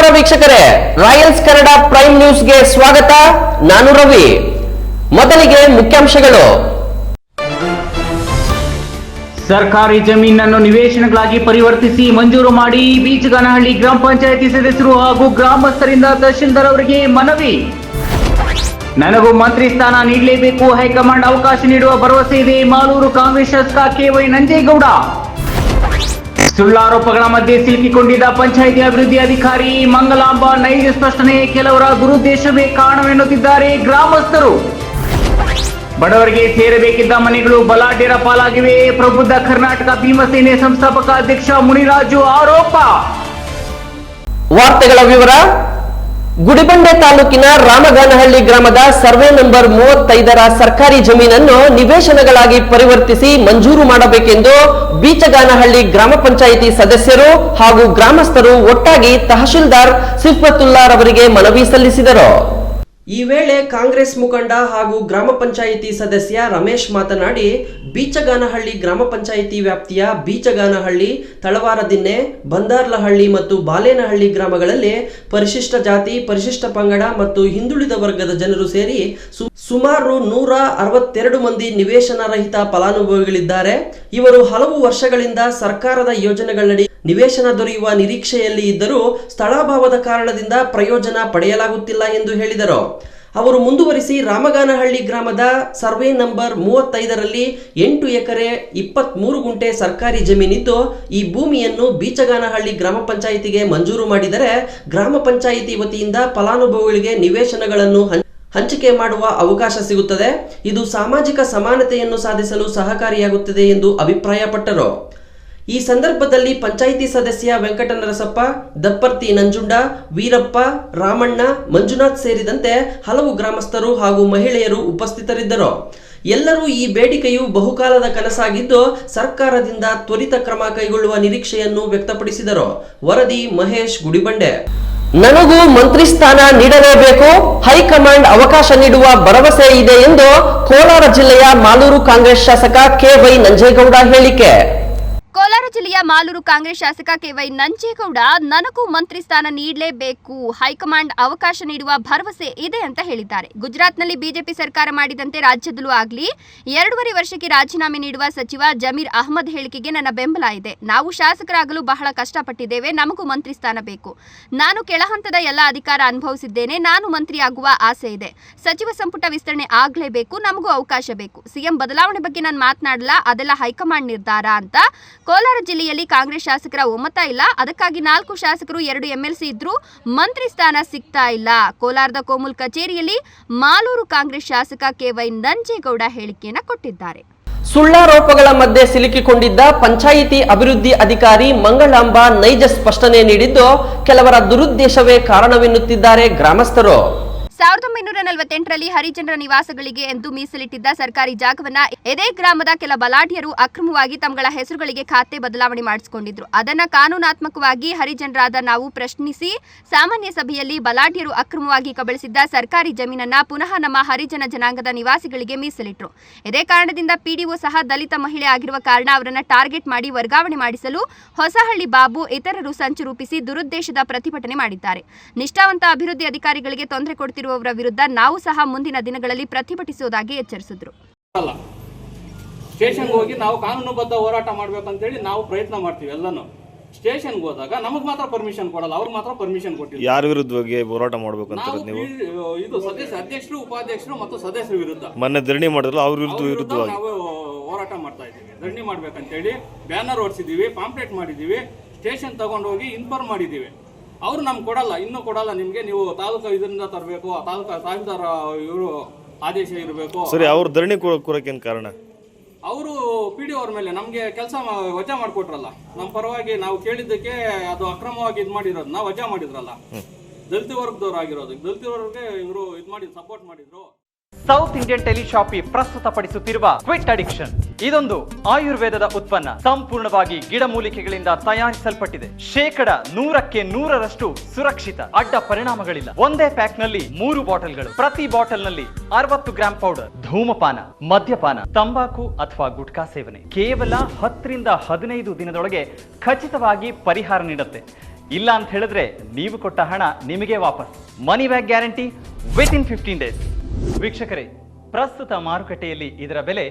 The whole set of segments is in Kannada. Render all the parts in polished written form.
ನಮಸ್ಕಾರ ವೀಕ್ಷಕರೇ, ರಾಯಲ್ಸ್ ಕನ್ನಡ ಪ್ರೈಮ್ ನ್ಯೂಸ್ಗೆ ಸ್ವಾಗತ. ನಾನು ರವಿ. ಮೊದಲಿಗೆ ಮುಖ್ಯಾಂಶಗಳು. ಸರ್ಕಾರಿ ಜಮೀನನ್ನು ನಿವೇಶನಗಳಾಗಿ ಪರಿವರ್ತಿಸಿ ಮಂಜೂರು ಮಾಡಿ ಬೀಚಗಾನಹಳ್ಳಿ ಗ್ರಾಮ ಪಂಚಾಯಿತಿ ಸದಸ್ಯರು ಹಾಗೂ ಗ್ರಾಮಸ್ಥರಿಂದ ತಹಶೀಲ್ದಾರ್ ಅವರಿಗೆ ಮನವಿ. ನನಗೂ ಮಂತ್ರಿ ಸ್ಥಾನ ನೀಡಲೇಬೇಕು, ಹೈಕಮಾಂಡ್ ಅವಕಾಶ ನೀಡುವ ಭರವಸೆ ಇದೆ, ಮಾಲೂರು ಕಾಂಗ್ರೆಸ್ ಶಾಸಕ ಕೆ.ವೈ. ನಂಜೇಗೌಡ. ಸುಳ್ಳಾರೋಪಗಳ ಮಧ್ಯೆ ಸಿಲುಕಿಕೊಂಡಿದ್ದ ಪಂಚಾಯಿತಿ ಅಭಿವೃದ್ಧಿ ಅಧಿಕಾರಿ ಮಂಗಲಾಂಬ ನೈಜ ಸ್ಪಷ್ಟನೆ, ಕೆಲವರ ದುರುದ್ದೇಶವೇ ಕಾರಣವೆನ್ನುತ್ತಿದ್ದಾರೆ ಗ್ರಾಮಸ್ಥರು. ಬಡವರಿಗೆ ಸೇರಬೇಕಿದ್ದ ಮನೆಗಳು ಬಲಾಢ್ಯರ ಪಾಲಾಗಿವೆ, ಪ್ರಬುದ್ಧ ಕರ್ನಾಟಕ ಭೀಮಸೇನೆ ಸಂಸ್ಥಾಪಕ ಅಧ್ಯಕ್ಷ ಮುನಿರಾಜು ಆರೋಪ. ವಾರ್ತೆಗಳ ವಿವರ. ಗುಡಿಬಂಡೆ ತಾಲೂಕಿನ ರಾಮಗಾನಹಳ್ಳಿ ಗ್ರಾಮದ ಸರ್ವೆ ನಂಬರ್ 35ರ ಸರ್ಕಾರಿ ಜಮೀನನ್ನು ನಿವೇಶನಗಳಾಗಿ ಪರಿವರ್ತಿಸಿ ಮಂಜೂರು ಮಾಡಬೇಕೆಂದು ಬೀಚಗಾನಹಳ್ಳಿ ಗ್ರಾಮ ಪಂಚಾಯಿತಿ ಸದಸ್ಯರು ಹಾಗೂ ಗ್ರಾಮಸ್ಥರು ಒಟ್ಟಾಗಿ ತಹಶೀಲ್ದಾರ್ ಸಿಫ್ರತುಲ್ಲಾ ರವರಿಗೆ ಮನವಿ ಸಲ್ಲಿಸಿದರು. ಈ ವೇಳೆ ಕಾಂಗ್ರೆಸ್ ಮುಖಂಡ ಹಾಗೂ ಗ್ರಾಮ ಪಂಚಾಯಿತಿ ಸದಸ್ಯ ರಮೇಶ್ ಮಾತನಾಡಿ, ಬೀಚಗಾನಹಳ್ಳಿ ಗ್ರಾಮ ಪಂಚಾಯಿತಿ ವ್ಯಾಪ್ತಿಯ ಬೀಚಗಾನಹಳ್ಳಿ, ತಳವಾರದಿನ್ನೆ, ಬಂದಾರ್ಲಹಳ್ಳಿ ಮತ್ತು ಬಾಲೇನಹಳ್ಳಿ ಗ್ರಾಮಗಳಲ್ಲಿ ಪರಿಶಿಷ್ಟ ಜಾತಿ, ಪರಿಶಿಷ್ಟ ಪಂಗಡ ಮತ್ತು ಹಿಂದುಳಿದ ವರ್ಗದ ಜನರು ಸೇರಿ ಸುಮಾರು 162 ಮಂದಿ ನಿವೇಶನ ರಹಿತ ಫಲಾನುಭವಿಗಳಿದ್ದಾರೆ. ಇವರು ಹಲವು ವರ್ಷಗಳಿಂದ ಸರ್ಕಾರದ ಯೋಜನೆಗಳಡಿ ನಿವೇಶನ ದೊರೆಯುವ ನಿರೀಕ್ಷೆಯಲ್ಲಿ ಇದ್ದರೂ ಸ್ಥಳಾಭಾವದ ಕಾರಣದಿಂದ ಪ್ರಯೋಜನ ಪಡೆಯಲಾಗುತ್ತಿಲ್ಲ ಎಂದು ಹೇಳಿದರು. ಅವರು ಮುಂದುವರಿಸಿ, ರಾಮಗಾನಹಳ್ಳಿ ಗ್ರಾಮದ ಸರ್ವೆ ನಂಬರ್ 35ರಲ್ಲಿ 8 ಎಕರೆ 23 ಗುಂಟೆ ಸರ್ಕಾರಿ ಜಮೀನಿದ್ದು, ಈ ಭೂಮಿಯನ್ನು ಬೀಚಗಾನಹಳ್ಳಿ ಗ್ರಾಮ ಪಂಚಾಯಿತಿಗೆ ಮಂಜೂರು ಮಾಡಿದರೆ ಗ್ರಾಮ ಪಂಚಾಯಿತಿ ವತಿಯಿಂದ ಫಲಾನುಭವಿಗಳಿಗೆ ನಿವೇಶನಗಳನ್ನು ಹಂಚಿಕೆ ಮಾಡುವ ಅವಕಾಶ ಸಿಗುತ್ತದೆ. ಇದು ಸಾಮಾಜಿಕ ಸಮಾನತೆಯನ್ನು ಸಾಧಿಸಲು ಸಹಕಾರಿಯಾಗುತ್ತದೆ ಎಂದು ಅಭಿಪ್ರಾಯಪಟ್ಟರು. ಈ ಸಂದರ್ಭದಲ್ಲಿ ಪಂಚಾಯಿತಿ ಸದಸ್ಯ ವೆಂಕಟನರಸಪ್ಪ, ದಪ್ಪರ್ತಿ ನಂಜುಂಡ, ವೀರಪ್ಪ, ರಾಮಣ್ಣ, ಮಂಜುನಾಥ್ ಸೇರಿದಂತೆ ಹಲವು ಗ್ರಾಮಸ್ಥರು ಹಾಗೂ ಮಹಿಳೆಯರು ಉಪಸ್ಥಿತರಿದ್ದರು. ಎಲ್ಲರೂ ಈ ಬೇಡಿಕೆಯು ಬಹುಕಾಲದ ಕನಸಾಗಿದ್ದು ಸರ್ಕಾರದಿಂದ ತ್ವರಿತ ಕ್ರಮ ಕೈಗೊಳ್ಳುವ ನಿರೀಕ್ಷೆಯನ್ನು ವ್ಯಕ್ತಪಡಿಸಿದರು. ವರದಿ ಮಹೇಶ್, ಗುಡಿಬಂಡೆ. ನನಗೂ ಮಂತ್ರಿ ಸ್ಥಾನ ನೀಡಲೇಬೇಕು, ಹೈಕಮಾಂಡ್ ಅವಕಾಶ ನೀಡುವ ಭರವಸೆ ಇದೆ ಎಂದು ಕೋಲಾರ ಜಿಲ್ಲೆಯ ಮಾಲೂರು ಕಾಂಗ್ರೆಸ್ ಶಾಸಕ ಕೆ.ವೈ. ನಂಜೇಗೌಡ ಹೇಳಿಕೆ. ಕೋಲಾರ ಜಿಲ್ಲೆಯ ಮಾಲೂರು ಕಾಂಗ್ರೆಸ್ ಶಾಸಕ ಕೆ.ವೈ. ನಂಜೇಗೌಡ, ನನಗೂ ಮಂತ್ರಿ ಸ್ಥಾನ ನೀಡಲೇಬೇಕು, ಹೈಕಮಾಂಡ್ ಅವಕಾಶ ನೀಡುವ ಭರವಸೆ ಇದೆ ಅಂತ ಹೇಳಿದ್ದಾರೆ. ಗುಜರಾತ್ನಲ್ಲಿ ಬಿಜೆಪಿ ಸರ್ಕಾರ ಮಾಡಿದಂತೆ ರಾಜ್ಯದಲ್ಲೂ ಆಗಲಿ 2.5 ವರ್ಷಕ್ಕೆ ರಾಜೀನಾಮೆ ನೀಡುವ ಸಚಿವ ಜಮೀರ್ ಅಹಮದ್ ಹೇಳಿಕೆಗೆ ನನ್ನ ಬೆಂಬಲ ಇದೆ. ನಾವು ಶಾಸಕರಾಗಲು ಬಹಳ ಕಷ್ಟಪಟ್ಟಿದ್ದೇವೆ, ನಮಗೂ ಮಂತ್ರಿ ಸ್ಥಾನ ಬೇಕು. ನಾನು ಕೆಳಹಂತದ ಎಲ್ಲ ಅಧಿಕಾರ ಅನುಭವಿಸಿದ್ದೇನೆ, ನಾನು ಮಂತ್ರಿ ಆಗುವ ಆಸೆ ಇದೆ. ಸಚಿವ ಸಂಪುಟ ವಿಸ್ತರಣೆ ಆಗಲೇಬೇಕು, ನಮಗೂ ಅವಕಾಶ ಬೇಕು. ಸಿಎಂ ಬದಲಾವಣೆ ಬಗ್ಗೆ ನಾನು ಮಾತನಾಡಲ್ಲ, ಅದೆಲ್ಲ ಹೈಕಮಾಂಡ್ ನಿರ್ಧಾರ ಅಂತ. ಕೋಲಾರ ಜಿಲ್ಲೆಯಲ್ಲಿ ಕಾಂಗ್ರೆಸ್ ಶಾಸಕರ ಒಮ್ಮತ ಇಲ್ಲ, ಅದಕ್ಕಾಗಿ 4 ಶಾಸಕರು 2 MLC ಇದ್ರೂ ಮಂತ್ರಿ ಸ್ಥಾನ ಸಿಗ್ತಾ ಇಲ್ಲ. ಕೋಲಾರದ ಕೋಮುಲ್ ಕಚೇರಿಯಲ್ಲಿ ಮಾಲೂರು ಕಾಂಗ್ರೆಸ್ ಶಾಸಕ ಕೆ.ವೈ. ನಂಜೇಗೌಡ ಹೇಳಿಕೆಯನ್ನು ಕೊಟ್ಟಿದ್ದಾರೆ. ಸುಳ್ಳಾರೋಪಗಳ ಮಧ್ಯೆ ಸಿಲುಕಿಕೊಂಡಿದ್ದ ಪಂಚಾಯಿತಿ ಅಭಿವೃದ್ಧಿ ಅಧಿಕಾರಿ ಮಂಗಳಾಂಬ ನೈಜ ಸ್ಪಷ್ಟನೆ ನೀಡಿದ್ದು, ಕೆಲವರ ದುರುದ್ದೇಶವೇ ಕಾರಣವೆನ್ನುತ್ತಿದ್ದಾರೆ ಗ್ರಾಮಸ್ಥರು. 1948ರಲ್ಲಿ ಹರಿಜನರ ನಿವಾಸಗಳಿಗೆ ಎಂದು ಮೀಸಲಿಟ್ಟಿದ್ದ ಸರ್ಕಾರಿ ಜಾಗವನ್ನ ಇದೇ ಗ್ರಾಮದ ಕೆಲ ಬಲಾಢ್ಯರು ಅಕ್ರಮವಾಗಿ ತಮ್ಮಗಳ ಹೆಸರುಗಳಿಗೆ ಖಾತೆ ಬದಲಾವಣೆ ಮಾಡಿಸಿಕೊಂಡಿದ್ರು. ಅದನ್ನ ಕಾನೂನಾತ್ಮಕವಾಗಿ ಹರಿಜನರಾದ ನಾವು ಪ್ರಶ್ನಿಸಿ ಸಾಮಾನ್ಯ ಸಭೆಯಲ್ಲಿ ಬಲಾಢ್ಯರು ಅಕ್ರಮವಾಗಿ ಕಬಳಿಸಿದ್ದ ಸರ್ಕಾರಿ ಜಮೀನನ್ನ ಪುನಃ ನಮ್ಮ ಹರಿಜನ ಜನಾಂಗದ ನಿವಾಸಿಗಳಿಗೆ ಮೀಸಲಿಟ್ಟರು. ಇದೇ ಕಾರಣದಿಂದ ಪಿಡಿಒ ಸಹ ದಲಿತ ಮಹಿಳೆ ಆಗಿರುವ ಕಾರಣ ಅವರನ್ನ ಟಾರ್ಗೆಟ್ ಮಾಡಿ ವರ್ಗಾವಣೆ ಮಾಡಿಸಲು ಹೊಸಹಳ್ಳಿ ಬಾಬು ಇತರರು ಸಂಚು ರೂಪಿಸಿ ದುರುದ್ದೇಶದ ಪ್ರತಿಭಟನೆ ಮಾಡಿದ್ದಾರೆ. ನಿಷ್ಠಾವಂತ ಅಭಿವೃದ್ಧಿ ಅಧಿಕಾರಿಗಳಿಗೆ ತೊಂದರೆ ಕೊಡುತ್ತಿರುವವರ ವಿರುದ್ಧ ನಾವು ಸಹ ಮುಂದಿನ ದಿನಗಳಲ್ಲಿ ಪ್ರತಿಭಟಿಸುವುದಾಗಿ ಎಚ್ಚರಿಸಿದ್ರು. ಸ್ಟೇಷನ್ಗೆ ಹೋಗಿ ನಾವು ಕಾನೂನುಬದ್ಧ ಹೋರಾಟ ಮಾಡ್ಬೇಕಂತ ಹೇಳಿ ನಾವು ಪ್ರಯತ್ನ ಮಾಡ್ತೀವಿ. ಎಲ್ಲಾನು ಸ್ಟೇಷನ್ಗೆ ಹೋದಾಗ ನಮಗ್ ಮಾತ್ರ ಪರ್ಮಿಷನ್ ಕೊಡಲ್ಲ, ಅವ್ರು ಮಾತ್ರ ಪರ್ಮಿಷನ್ ಕೊಟ್ಟಿಲ್ಲ. ಯಾರ ವಿರುದ್ಧವಾಗಿ ಹೋರಾಟ ಮಾಡ್ಬೇಕಂತ ನೀವು? ಇದು ಸದಸ್ಯ ಅಧ್ಯಕ್ಷರು, ಉಪಾಧ್ಯಕ್ಷರು ಮತ್ತು ಸದಸ್ಯರ ವಿರುದ್ಧ ಮೊನ್ನೆ ಧರಣಿ ಮಾಡಿದ್ರಲ್ಲ, ಅವ್ರ ವಿರುದ್ಧವಾಗಿ ನಾವು ಹೋರಾಟ ಮಾಡ್ತಾ ಇದ್ದೀವಿ. ಧರಣಿ ಮಾಡ್ಬೇಕಂತ ಹೇಳಿ ಬ್ಯಾನರ್ ಹೊಡ್ಸಿದೀವಿ, ಪಾಂಪ್ಲೆಟ್ ಮಾಡಿದೀವಿ, ಸ್ಟೇಷನ್ ತಗೊಂಡೋಗಿ ಇನ್ಫಾರ್ಮ್ ಮಾಡಿದೀವಿ. ಅವ್ರು ನಮ್ಗೆ ಕೊಡಲ್ಲ, ಇನ್ನೂ ಕೊಡಲ್ಲ. ನಿಮ್ಗೆ ನೀವು ತಾಲೂಕು ಇದರಿಂದ ತರಬೇಕು, ತಾಲೂಕು ತಹಸೀಲ್ದಾರ್ ಇವರು ಆದೇಶ ಇರಬೇಕು. ಸರಿ, ಅವ್ರ ಧರಣಿ ಕೊಡಕ್ಕೇನು ಕಾರಣ? ಅವರು ಪಿಡಿಒ ಅವ್ರ ಮೇಲೆ ನಮ್ಗೆ ಕೆಲಸ ವಜಾ ಮಾಡಿಕೊಟ್ರಲ್ಲ. ನಮ್ಮ ಪರವಾಗಿ ನಾವು ಕೇಳಿದ್ದಕ್ಕೆ ಅದು ಅಕ್ರಮವಾಗಿ ಇದು ಮಾಡಿರೋದು, ನಾವು ವಜಾ ಮಾಡಿದ್ರಲ್ಲ. ದಲಿತ ವರ್ಗದವ್ರು ಆಗಿರೋದು, ದಲಿತ ವರ್ಗಕ್ಕೆ ಇವರು ಇದು ಮಾಡಿ ಸಪೋರ್ಟ್ ಮಾಡಿದ್ರು. ಸೌತ್ ಇಂಡಿಯನ್ ಟೆಲಿಶಾಪಿ ಪ್ರಸ್ತುತಪಡಿಸುತ್ತಿರುವ ಕ್ವಿಟ್ ಅಡಿಕ್ಷನ್ ಇದೊಂದು ಆಯುರ್ವೇದದ ಉತ್ಪನ್ನ. ಸಂಪೂರ್ಣವಾಗಿ ಗಿಡಮೂಲಿಕೆಗಳಿಂದ ತಯಾರಿಸಲ್ಪಟ್ಟಿದೆ. 100% ಸುರಕ್ಷಿತ, ಅಡ್ಡ ಪರಿಣಾಮಗಳಿಲ್ಲ. ಒಂದೇ ಪ್ಯಾಕ್ ನಲ್ಲಿ 3 ಬಾಟಲ್ಗಳು. ಪ್ರತಿ ಬಾಟಲ್ ನಲ್ಲಿ 60 ಗ್ರಾಂ ಪೌಡರ್. ಧೂಮಪಾನ, ಮದ್ಯಪಾನ, ತಂಬಾಕು ಅಥವಾ ಗುಟ್ಕಾ ಸೇವನೆ ಕೇವಲ 10 ರಿಂದ 15 ದಿನದೊಳಗೆ ಖಚಿತವಾಗಿ ಪರಿಹಾರ ನೀಡುತ್ತೆ. ಇಲ್ಲ ಅಂತ ಹೇಳಿದ್ರೆ ನೀವು ಕೊಟ್ಟ ಹಣ ನಿಮಗೆ ವಾಪಸ್. Money back guarantee with in 15 days. ವೀಕ್ಷಕರೇ, ಪ್ರಸ್ತುತ ಮಾರುಕಟ್ಟೆಯಲ್ಲಿ ಇದರ ಬೆಲೆ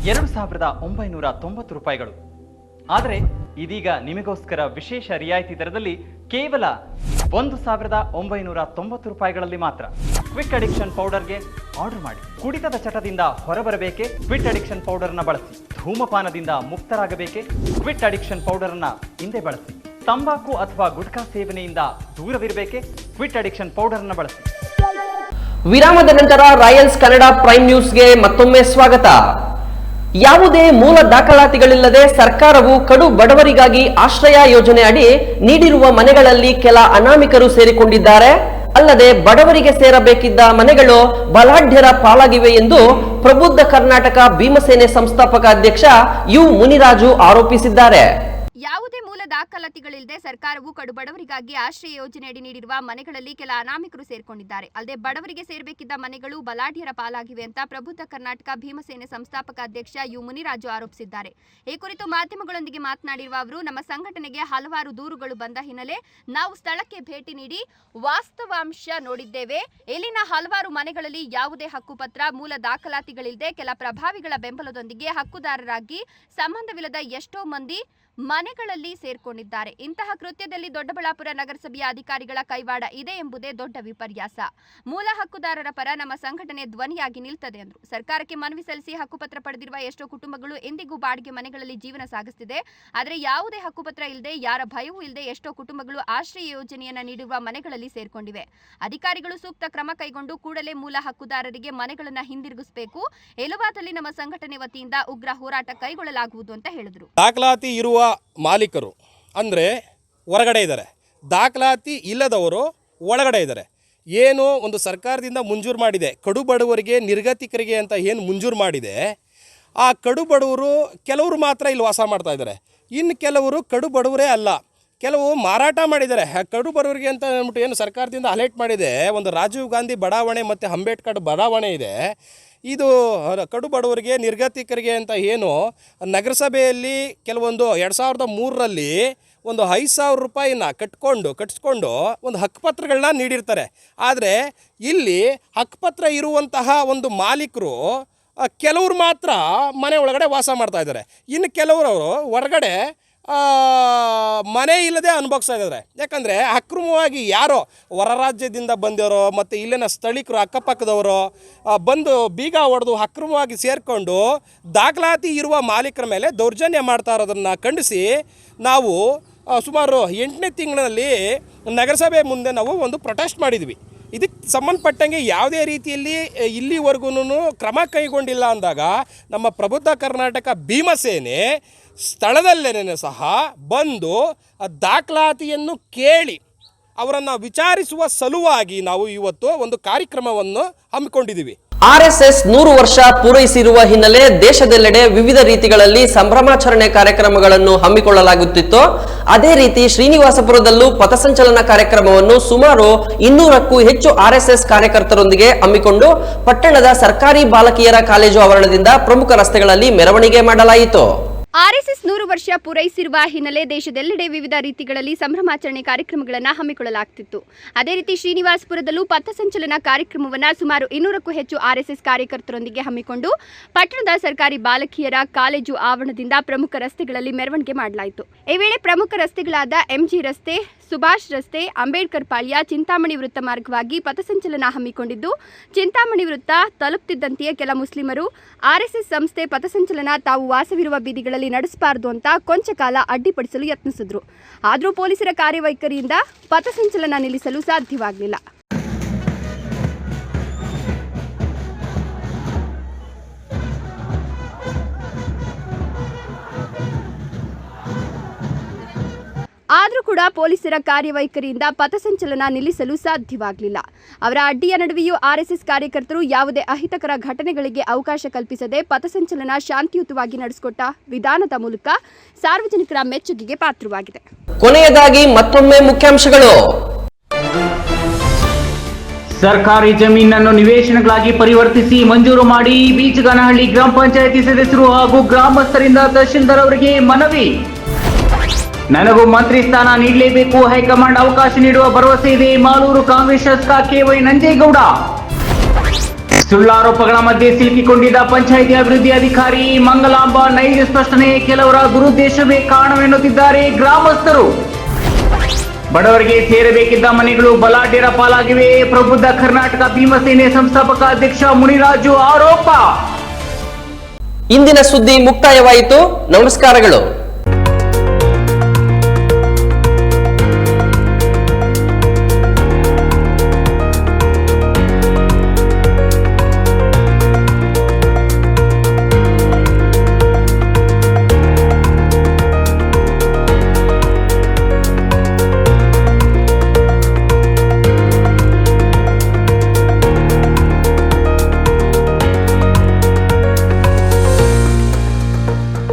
2,990 ರೂಪಾಯಿಗಳು. ಆದರೆ ಇದೀಗ ನಿಮಗೋಸ್ಕರ ವಿಶೇಷ ರಿಯಾಯಿತಿ ದರದಲ್ಲಿ ಕೇವಲ 1,990 ರೂಪಾಯಿಗಳಲ್ಲಿ ಮಾತ್ರ. ಕ್ವಿಕ್ ಅಡಿಕ್ಷನ್ ಪೌಡರ್ಗೆ ಆರ್ಡರ್ ಮಾಡಿ. ಕುಡಿತದ ಚಟದಿಂದ ಹೊರಬರಬೇಕೆ? ಕ್ವಿಟ್ ಅಡಿಕ್ಷನ್ ಪೌಡರ್ನ ಬಳಸಿ. ಧೂಮಪಾನದಿಂದ ಮುಕ್ತರಾಗಬೇಕೆ? ಕ್ವಿಟ್ ಅಡಿಕ್ಷನ್ ಪೌಡರ್ನ ಹಿಂದೆ ಬಳಸಿ. ತಂಬಾಕು ಅಥವಾ ಗುಟ್ಕಾ ಸೇವನೆಯಿಂದ ದೂರವಿರಬೇಕೆ? ಕ್ವಿಟ್ ಅಡಿಕ್ಷನ್ ಪೌಡರ್ನ ಬಳಸಿ. ವಿರಾಮದ ನಂತರ ರಾಯಲ್ಸ್ ಕನ್ನಡ ಪ್ರೈಮ್ ನ್ಯೂಸ್ಗೆ ಮತ್ತೊಮ್ಮೆ ಸ್ವಾಗತ. ಯಾವುದೇ ಮೂಲ ದಾಖಲಾತಿಗಳಿಲ್ಲದೆ ಸರ್ಕಾರವು ಕಡು ಬಡವರಿಗಾಗಿ ಆಶ್ರಯ ಯೋಜನೆ ಅಡಿ ನೀಡಿರುವ ಮನೆಗಳಲ್ಲಿ ಕೆಲ ಅನಾಮಿಕರು ಸೇರಿಕೊಂಡಿದ್ದಾರೆ. ಅಲ್ಲದೆ ಬಡವರಿಗೆ ಸೇರಬೇಕಿದ್ದ ಮನೆಗಳು ಬಲಾಢ್ಯರ ಪಾಲಾಗಿವೆ ಎಂದು ಪ್ರಬುದ್ಧ ಕರ್ನಾಟಕ ಭೀಮಸೇನೆ ಸಂಸ್ಥಾಪಕ ಅಧ್ಯಕ್ಷ ಯು ಮುನಿರಾಜು ಆರೋಪಿಸಿದ್ದಾರೆ. ಯಾವುದೇ ಮೂಲ ದಾಖಲಾತಿಗಳಿಲ್ಲದೆ ಸರ್ಕಾರವು ಕಡುಬಡವರಿಗಾಗಿ ಆಶ್ರಯ ಯೋಜನೆಯಡಿ ನೀಡಿರುವ ಮನೆಗಳಲ್ಲಿ ಕೆಲ ಅನಾಮಿಕರು ಸೇರ್ಕೊಂಡಿದ್ದಾರೆ. ಅಲ್ಲದೆ ಬಡವರಿಗೆ ಸೇರಬೇಕಿದ್ದ ಮನೆಗಳು ಬಲಾಢ್ಯರ ಪಾಲಾಗಿವೆ ಅಂತ ಪ್ರಬುದ್ಧ ಕರ್ನಾಟಕ ಭೀಮಸೇನೆ ಸಂಸ್ಥಾಪಕ ಅಧ್ಯಕ್ಷ ಯು ಮುನಿರಾಜು ಆರೋಪಿಸಿದ್ದಾರೆ. ಈ ಕುರಿತು ಮಾಧ್ಯಮಗಳೊಂದಿಗೆ ಮಾತನಾಡಿರುವ ಅವರು, ನಮ್ಮ ಸಂಘಟನೆಗೆ ಹಲವಾರು ದೂರುಗಳು ಬಂದ ಹಿನ್ನೆಲೆ ನಾವು ಸ್ಥಳಕ್ಕೆ ಭೇಟಿ ನೀಡಿ ವಾಸ್ತವಾಂಶ ನೋಡಿದ್ದೇವೆ. ಇಲ್ಲಿನ ಹಲವಾರು ಮನೆಗಳಲ್ಲಿ ಯಾವುದೇ ಹಕ್ಕುಪತ್ರ, ಮೂಲ ದಾಖಲಾತಿಗಳಿಲ್ಲದೆ ಕೆಲ ಪ್ರಭಾವಿಗಳ ಬೆಂಬಲದೊಂದಿಗೆ ಹಕ್ಕುದಾರರಾಗಿ ಸಂಬಂಧವಿಲ್ಲದ ಎಷ್ಟೋ ಮಂದಿ ಮನೆಗಳಲ್ಲಿ ಸೇರ್ಕೊಂಡಿದ್ದಾರೆ. ಇಂತಹ ಕೃತ್ಯದಲ್ಲಿ ದೊಡ್ಡಬಳ್ಳಾಪುರ ನಗರಸಭೆಯ ಅಧಿಕಾರಿಗಳ ಕೈವಾಡ ಇದೆ ಎಂಬುದೇ ದೊಡ್ಡ ವಿಪರ್ಯಾಸ. ಮೂಲ ಹಕ್ಕುದಾರರ ಪರ ನಮ್ಮ ಸಂಘಟನೆ ಧ್ವನಿಯಾಗಿ ನಿಲ್ತದೆ ಎಂದರು. ಸರ್ಕಾರಕ್ಕೆ ಮನವಿ ಸಲ್ಲಿಸಿ ಹಕ್ಕುಪತ್ರ ಪಡೆದಿರುವ ಎಷ್ಟೋ ಕುಟುಂಬಗಳು ಎಂದಿಗೂ ಬಾಡಿಗೆ ಮನೆಗಳಲ್ಲಿ ಜೀವನ ಸಾಗಿಸುತ್ತಿದೆ. ಆದರೆ ಯಾವುದೇ ಹಕ್ಕುಪತ್ರ ಇಲ್ಲದೆ, ಯಾರ ಭಯವೂ ಇಲ್ಲದೆ ಎಷ್ಟೋ ಕುಟುಂಬಗಳು ಆಶ್ರಯ ಯೋಜನೆಯನ್ನ ನೀಡಿರುವ ಮನೆಗಳಲ್ಲಿ ಸೇರ್ಕೊಂಡಿವೆ. ಅಧಿಕಾರಿಗಳು ಸೂಕ್ತ ಕ್ರಮ ಕೈಗೊಂಡು ಕೂಡಲೇ ಮೂಲ ಹಕ್ಕುದಾರರಿಗೆ ಮನೆಗಳನ್ನು ಹಿಂದಿರುಗಿಸಬೇಕು. ಇಲ್ಲವಾದಲ್ಲಿ ನಮ್ಮ ಸಂಘಟನೆ ವತಿಯಿಂದ ಉಗ್ರ ಹೋರಾಟ ಕೈಗೊಳ್ಳಲಾಗುವುದು ಅಂತ ಹೇಳಿದರು. ದಾಖಲಾತಿ ಇರುವ ಮಾಲೀಕರು ಅಂದರೆ ಹೊರಗಡೆ ಇದ್ದಾರೆ, ದಾಖಲಾತಿ ಇಲ್ಲದವರು ಒಳಗಡೆ ಇದ್ದಾರೆ. ಏನು ಒಂದು ಸರ್ಕಾರದಿಂದ ಮಂಜೂರು ಮಾಡಿದೆ, ಕಡು ಬಡವರಿಗೆ, ನಿರ್ಗತಿಕರಿಗೆ ಅಂತ ಏನು ಮಂಜೂರು ಮಾಡಿದೆ, ಆ ಕಡು ಬಡವರು ಕೆಲವರು ಮಾತ್ರ ಇಲ್ಲಿ ವಾಸ ಮಾಡ್ತಾ ಇದ್ದಾರೆ. ಇನ್ನು ಕೆಲವರು ಕಡು ಬಡವರೇ ಅಲ್ಲ, ಕೆಲವು ಮಾರಾಟ ಮಾಡಿದ್ದಾರೆ. ಕಡು ಬಡವರಿಗೆ ಅಂತ ಅಂದ್ಬಿಟ್ಟು ಏನು ಸರ್ಕಾರದಿಂದ ಅಲರ್ಟ್ ಮಾಡಿದೆ, ಒಂದು ರಾಜೀವ್ ಗಾಂಧಿ ಬಡಾವಣೆ ಮತ್ತು ಅಂಬೇಡ್ಕರ್ ಬಡಾವಣೆ ಇದೆ. ಇದು ಕಡು ಬಡವರಿಗೆ, ನಿರ್ಗತಿಕರಿಗೆ ಅಂತ ಏನು ನಗರಸಭೆಯಲ್ಲಿ ಕೆಲವೊಂದು 2003ರಲ್ಲಿ ಒಂದು 5,000 ರೂಪಾಯಿನ ಕಟ್ಟಿಸ್ಕೊಂಡು ಒಂದು ಹಕ್ಕುಪತ್ರಗಳನ್ನ ನೀಡಿರ್ತಾರೆ. ಆದರೆ ಇಲ್ಲಿ ಹಕ್ಕುಪತ್ರ ಇರುವಂತಹ ಒಂದು ಮಾಲೀಕರು ಕೆಲವರು ಮಾತ್ರ ಮನೆ ಒಳಗಡೆ ವಾಸ ಮಾಡ್ತಾ ಇದ್ದಾರೆ. ಇನ್ನು ಕೆಲವರು ಹೊರಗಡೆ ಮನೆ ಇಲ್ಲದೆ ಅನುಭವಿಸ್ತಾ ಇದ್ದಾರೆ. ಯಾಕಂದರೆ ಅಕ್ರಮವಾಗಿ ಯಾರೋ ಹೊರ ರಾಜ್ಯದಿಂದ ಬಂದವರು ಮತ್ತು ಇಲ್ಲಿನ ಸ್ಥಳೀಕರು, ಅಕ್ಕಪಕ್ಕದವರು ಬಂದು ಬೀಗ ಹೊಡೆದು ಅಕ್ರಮವಾಗಿ ಸೇರಿಕೊಂಡು ದಾಖಲಾತಿ ಇರುವ ಮಾಲೀಕರ ಮೇಲೆ ದೌರ್ಜನ್ಯ ಮಾಡ್ತಾ ಇರೋದನ್ನು ಖಂಡಿಸಿ ನಾವು ಸುಮಾರು 8ನೇ ತಿಂಗಳಲ್ಲಿ ನಗರಸಭೆ ಮುಂದೆ ನಾವು ಒಂದು ಪ್ರೊಟೆಸ್ಟ್ ಮಾಡಿದ್ವಿ. ಇದಕ್ಕೆ ಸಂಬಂಧಪಟ್ಟಂಗೆ ಯಾವುದೇ ರೀತಿಯಲ್ಲಿ ಇಲ್ಲಿವರೆಗೂ ಕ್ರಮ ಕೈಗೊಂಡಿಲ್ಲ ಅಂದಾಗ ನಮ್ಮ ಪ್ರಬುದ್ಧ ಕರ್ನಾಟಕ ಭೀಮಸೇನೆ ಸ್ಥಳದಲ್ಲೇನೆ ಸಹ ಬಂದು ದಾಖಲಾತಿಯನ್ನು ಕೇಳಿ ಅವರನ್ನು ವಿಚಾರಿಸುವ ಸಲುವಾಗಿ ನಾವು ಇವತ್ತು ಒಂದು ಕಾರ್ಯಕ್ರಮವನ್ನು ಹಮ್ಮಿಕೊಂಡಿದ್ದೀವಿ. ಆರ್ಎಸ್ಎಸ್ 100 ವರ್ಷ ಪೂರೈಸಿರುವ ಹಿನ್ನೆಲೆ ದೇಶದೆಲ್ಲೆಡೆ ವಿವಿಧ ರೀತಿಗಳಲ್ಲಿ ಸಂಭ್ರಮಾಚರಣೆ ಕಾರ್ಯಕ್ರಮಗಳನ್ನು ಹಮ್ಮಿಕೊಳ್ಳಲಾಗುತ್ತಿತ್ತು. ಅದೇ ರೀತಿ ಶ್ರೀನಿವಾಸಪುರದಲ್ಲೂ ಪಥಸಂಚಲನ ಕಾರ್ಯಕ್ರಮವನ್ನು ಸುಮಾರು 200ಕ್ಕೂ ಹೆಚ್ಚು ಆರ್ಎಸ್ಎಸ್ ಕಾರ್ಯಕರ್ತರೊಂದಿಗೆ ಹಮ್ಮಿಕೊಂಡು ಪಟ್ಟಣದ ಸರ್ಕಾರಿ ಬಾಲಕಿಯರ ಕಾಲೇಜು ಆವರಣದಿಂದ ಪ್ರಮುಖ ರಸ್ತೆಗಳಲ್ಲಿ ಮೆರವಣಿಗೆ ಮಾಡಲಾಯಿತು. ಆರ್ಎಸ್ಎಸ್ 100 ವರ್ಷ ಪೂರೈಸಿರುವ ಹಿನ್ನೆಲೆ ದೇಶದೆಲ್ಲೆಡೆ ವಿವಿಧ ರೀತಿಗಳಲ್ಲಿ ಸಂಭ್ರಮಾಚರಣೆ ಕಾರ್ಯಕ್ರಮಗಳನ್ನು ಹಮ್ಮಿಕೊಳ್ಳಲಾಗುತ್ತಿತ್ತು. ಅದೇ ರೀತಿ ಶ್ರೀನಿವಾಸಪುರದಲ್ಲೂ ಪಥಸಂಚಲನ ಕಾರ್ಯಕ್ರಮವನ್ನು ಸುಮಾರು 200ಕ್ಕೂ ಹೆಚ್ಚು ಆರ್ಎಸ್ಎಸ್ ಕಾರ್ಯಕರ್ತರೊಂದಿಗೆ ಹಮ್ಮಿಕೊಂಡು ಪಟ್ಟಣದ ಸರ್ಕಾರಿ ಬಾಲಕಿಯರ ಕಾಲೇಜು ಆವರಣದಿಂದ ಪ್ರಮುಖ ರಸ್ತೆಗಳಲ್ಲಿ ಮೆರವಣಿಗೆ ಮಾಡಲಾಯಿತು. ಈ ವೇಳೆ ಪ್ರಮುಖ ರಸ್ತೆಗಳಾದ ಎಂಜಿ ರಸ್ತೆ, ಸುಭಾಷ್ ರಸ್ತೆ, ಅಂಬೇಡ್ಕರ್ ಪಾಳ್ಯ, ಚಿಂತಾಮಣಿ ವೃತ್ತ ಮಾರ್ಗವಾಗಿ ಪಥಸಂಚಲನ ಹಮ್ಮಿಕೊಂಡಿದ್ದು, ಚಿಂತಾಮಣಿ ವೃತ್ತ ತಲುಪುತ್ತಿದ್ದಂತೆಯೇ ಕೆಲ ಮುಸ್ಲಿಮರು ಆರ್ಎಸ್ಎಸ್ ಸಂಸ್ಥೆ ಪಥಸಂಚಲನ ತಾವು ವಾಸವಿರುವ ಬೀದಿಗಳಲ್ಲಿ ನಡೆಸಬಾರದು ಅಂತ ಕೊಂಚ ಕಾಲ ಅಡ್ಡಿಪಡಿಸಲು ಯತ್ನಿಸಿದ್ರು. ಆದರೂ ಪೊಲೀಸರ ಕಾರ್ಯವೈಖರಿಯಿಂದ ಪಥಸಂಚಲನ ನಿಲ್ಲಿಸಲು ಸಾಧ್ಯವಾಗಲಿಲ್ಲ. ಆದರೂ ಕೂಡ ಪೊಲೀಸರ ಕಾರ್ಯವೈಖರಿಯಿಂದ ಪಥಸಂಚಲನ ನಿಲ್ಲಿಸಲು ಸಾಧ್ಯವಾಗಲಿಲ್ಲ. ಅವರ ಅಡ್ಡಿಯ ನಡುವೆಯೂ ಆರ್ಎಸ್ಎಸ್ ಕಾರ್ಯಕರ್ತರು ಯಾವುದೇ ಅಹಿತಕರ ಘಟನೆಗಳಿಗೆ ಅವಕಾಶ ಕಲ್ಪಿಸದೆ ಪಥಸಂಚಲನ ಶಾಂತಿಯುತವಾಗಿ ನಡೆಸಿಕೊಟ್ಟ ವಿಧಾನದ ಮೂಲಕ ಸಾರ್ವಜನಿಕರ ಮೆಚ್ಚುಗೆಗೆ ಪಾತ್ರವಾಗಿದೆ. ಕೊನೆಯದಾಗಿ ಮತ್ತೊಮ್ಮೆ ಮುಖ್ಯಾಂಶಗಳು. ಸರ್ಕಾರಿ ಜಮೀನನ್ನು ನಿವೇಶನಗಳಾಗಿ ಪರಿವರ್ತಿಸಿ ಮಂಜೂರು ಮಾಡಿ ಬೀಚಗಾನಹಳ್ಳಿ ಗ್ರಾಮ ಪಂಚಾಯಿತಿ ಸದಸ್ಯರು ಹಾಗೂ ಗ್ರಾಮಸ್ಥರಿಂದ ತಹಶೀಲ್ದಾರ್ ಅವರಿಗೆ ಮನವಿ. ನನಗೂ ಮಂತ್ರಿ ಸ್ಥಾನ ನೀಡಲೇಬೇಕು, ಹೈಕಮಾಂಡ್ ಅವಕಾಶ ನೀಡುವ ಭರವಸೆ ಇದೆ. ಮಾಲೂರು ಕಾಂಗ್ರೆಸ್ ಶಾಸಕ KY ನಂಜೇಗೌಡ. ಸುಳ್ಳಾರೋಪಗಳ ಮಧ್ಯೆ ಸಿಲುಕಿಕೊಂಡಿದ್ದ ಪಂಚಾಯಿತಿ ಅಭಿವೃದ್ಧಿ ಅಧಿಕಾರಿ ಮಂಗಲಾಂಬ ನೈಜ ಸ್ಪಷ್ಟನೆ. ಕೆಲವರ ದುರುದ್ದೇಶವೇ ಕಾರಣವೆನ್ನುತ್ತಿದ್ದಾರೆ ಗ್ರಾಮಸ್ಥರು. ಬಡವರಿಗೆ ಸೇರಬೇಕಿದ್ದ ಮನೆಗಳು ಬಲಾಢ್ಯರ ಪಾಲಾಗಿವೆ. ಪ್ರಬುದ್ಧ ಕರ್ನಾಟಕ ಭೀಮಸೇನೆ ಸಂಸ್ಥಾಪಕ ಅಧ್ಯಕ್ಷ ಮುನಿರಾಜು ಆರೋಪ. ಇಂದಿನ ಸುದ್ದಿ ಮುಕ್ತಾಯವಾಯಿತು. ನಮಸ್ಕಾರಗಳು.